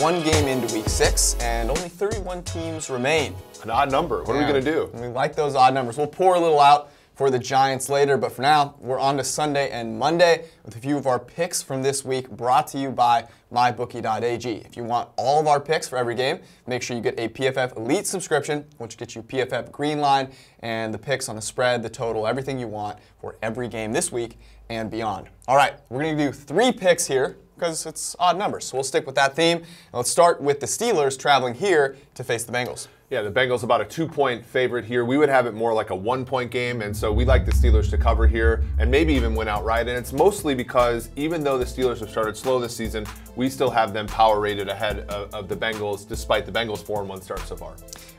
one game into week 6, and only 31 teams remain. An odd number. What are we going to do? We like those odd numbers. We'll pour a little out for the Giants later, but for now, we're on to Sunday and Monday with a few of our picks from this week brought to you by mybookie.ag. If you want all of our picks for every game, make sure you get a PFF Elite subscription, which gets you PFF Greenline and the picks on the spread, the total, everything you want for every game this week and beyond. All right, we're going to do 3 picks here because it's odd numbers, so we'll stick with that theme. And let's start with the Steelers traveling here to face the Bengals. Yeah, the Bengals about a 2-point favorite here. We would have it more like a 1-point game, and so we like the Steelers to cover here and maybe even win outright. And it's mostly because even though the Steelers have started slow this season, we still have them power rated ahead of the Bengals, despite the Bengals' 4-1 start so far.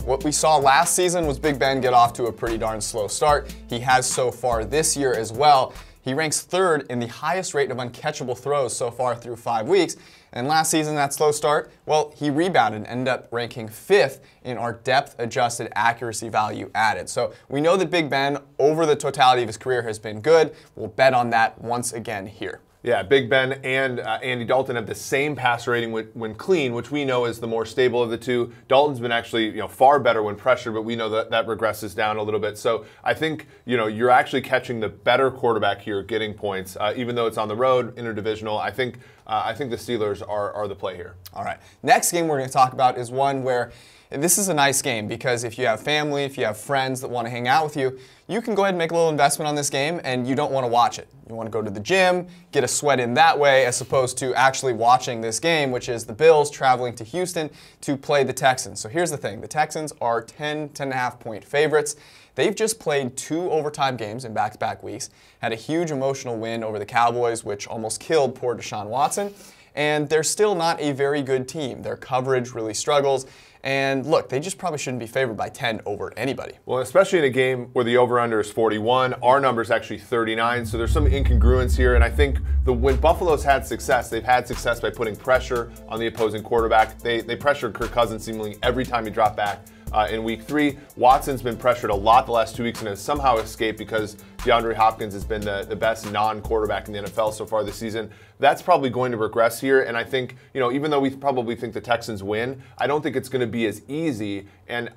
What we saw last season was Big Ben get off to a pretty darn slow start. He has so far this year as well. He ranks 3rd in the highest rate of uncatchable throws so far through 5 weeks. And last season, that slow start, well, he rebounded and ended up ranking 5th in our depth-adjusted accuracy value added. So we know that Big Ben, over the totality of his career, has been good. We'll bet on that once again here. Yeah, Big Ben and Andy Dalton have the same passer rating when clean, which we know is the more stable of the two. Dalton's been actually far better when pressured, but we know that regresses down a little bit. So I think you're actually catching the better quarterback here, getting points, even though it's on the road, interdivisional. I think the Steelers are the play here. All right, next game we're going to talk about is one where this is a nice game because if you have family, if you have friends that want to hang out with you, you can go ahead and make a little investment on this game and you don't want to watch it. You want to go to the gym, get a sweat in that way as opposed to actually watching this game, which is the Bills traveling to Houston to play the Texans. So here's the thing. The Texans are 10.5-point favorites. They've just played 2 overtime games in back-to-back weeks, had a huge emotional win over the Cowboys, which almost killed poor Deshaun Watson, and they're still not a very good team. Their coverage really struggles. And look, they just probably shouldn't be favored by 10 over anybody. Well, especially in a game where the over-under is 41, our number is actually 39, so there's some incongruence here. And I think when Buffalo's had success, they've had success by putting pressure on the opposing quarterback. They pressured Kirk Cousins seemingly every time he dropped back. In week 3, Watson's been pressured a lot the last 2 weeks and has somehow escaped because DeAndre Hopkins has been the best non-quarterback in the NFL so far this season. That's probably going to regress here, and I think, even though we probably think the Texans win, I don't think it's going to be as easy. And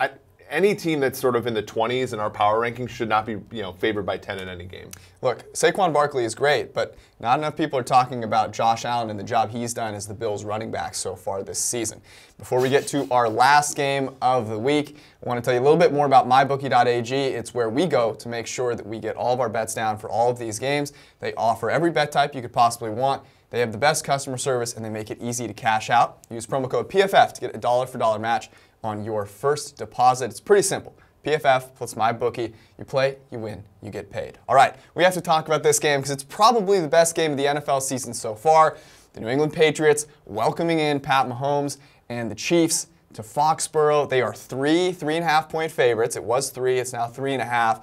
any team that's sort of in the 20s in our power rankings should not be, favored by 10 in any game. Look, Saquon Barkley is great, but not enough people are talking about Josh Allen and the job he's done as the Bills running back so far this season. Before we get to our last game of the week, I want to tell you a little bit more about mybookie.ag. It's where we go to make sure that we get all of our bets down for all of these games. They offer every bet type you could possibly want. They have the best customer service, and they make it easy to cash out. Use promo code PFF to get a $1 match on your first deposit. It's pretty simple. PFF plus MyBookie. You play, you win, you get paid. All right, we have to talk about this game because it's probably the best game of the NFL season so far. The New England Patriots welcoming in Pat Mahomes and the Chiefs to Foxborough. They are 3.5-point favorites. It was 3, it's now 3.5.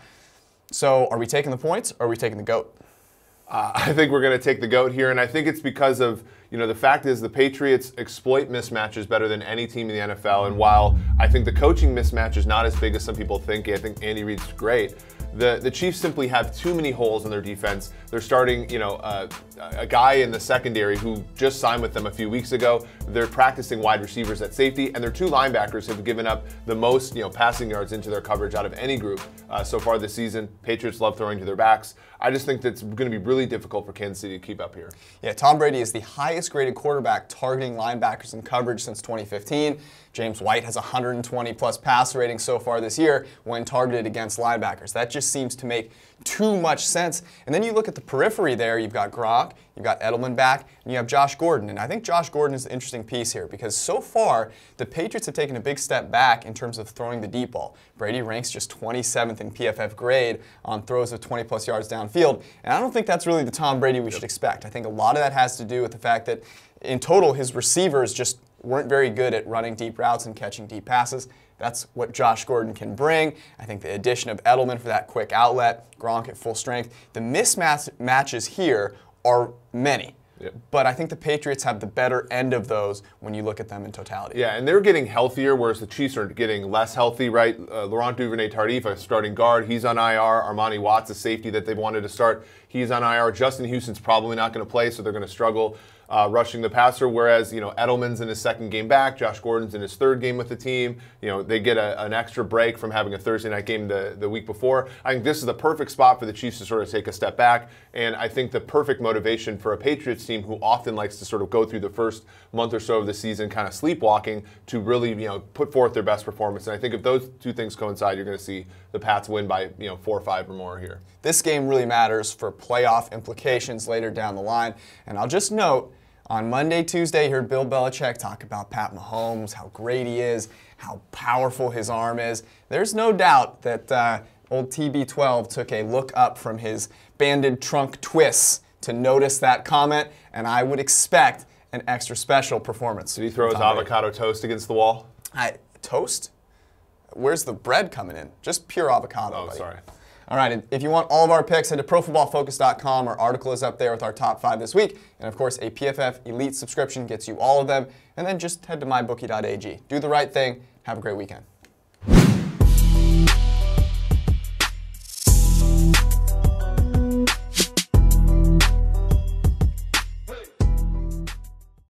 So are we taking the points or are we taking the GOAT? I think we're going to take the GOAT here, and I think it's because of, the fact is the Patriots exploit mismatches better than any team in the NFL, and while I think the coaching mismatch is not as big as some people think, I think Andy Reid's great, the Chiefs simply have too many holes in their defense. They're starting, a guy in the secondary who just signed with them a few weeks ago. They're practicing wide receivers at safety, and their 2 linebackers have given up the most, passing yards into their coverage out of any group so far this season. Patriots love throwing to their backs. I just think that's going to be really difficult for Kansas City to keep up here. Yeah, Tom Brady is the highest graded quarterback targeting linebackers in coverage since 2015. James White has 120-plus passer rating so far this year when targeted against linebackers. That just seems to make too much sense. And then you look at the periphery there. You've got Gronk, you've got Edelman back, and you have Josh Gordon. And I think Josh Gordon is the interesting piece here because so far the Patriots have taken a big step back in terms of throwing the deep ball. Brady ranks just 27th in PFF grade on throws of 20-plus yards downfield. And I don't think that's really the Tom Brady we should expect. I think a lot of that has to do with the fact that in total his receivers just weren't very good at running deep routes and catching deep passes. That's what Josh Gordon can bring. I think the addition of Edelman for that quick outlet, Gronk at full strength. The mismatches here are many. Yep. But I think the Patriots have the better end of those when you look at them in totality. Yeah, and they're getting healthier, whereas the Chiefs are getting less healthy, right? Laurent Duvernay-Tardif, a starting guard, he's on IR. Armani Watts, a safety that they wanted to start, he's on IR. Justin Houston's probably not going to play, so they're going to struggle rushing the passer, whereas, Edelman's in his second game back, Josh Gordon's in his third game with the team. They get an extra break from having a Thursday night game the week before. I think this is the perfect spot for the Chiefs to sort of take a step back, and I think the perfect motivation for a Patriots team who often likes to sort of go through the first month or so of the season kind of sleepwalking to really, put forth their best performance. And I think if those two things coincide, you're going to see the Pats win by, 4 or 5 or more here. This game really matters for playoff implications later down the line. And I'll just note, on Monday, Tuesday, you heard Bill Belichick talk about Pat Mahomes, how great he is, how powerful his arm is. There's no doubt that old TB12 took a look up from his banded trunk twists to notice that comment, and I would expect an extra special performance. Did he throw his avocado toast against the wall? Toast? Where's the bread coming in? Just pure avocado. Oh, buddy. sorry. All right, and if you want all of our picks, head to ProFootballFocus.com. Our article is up there with our top 5 this week. And of course, a PFF Elite subscription gets you all of them. And then just head to mybookie.ag. Do the right thing. Have a great weekend.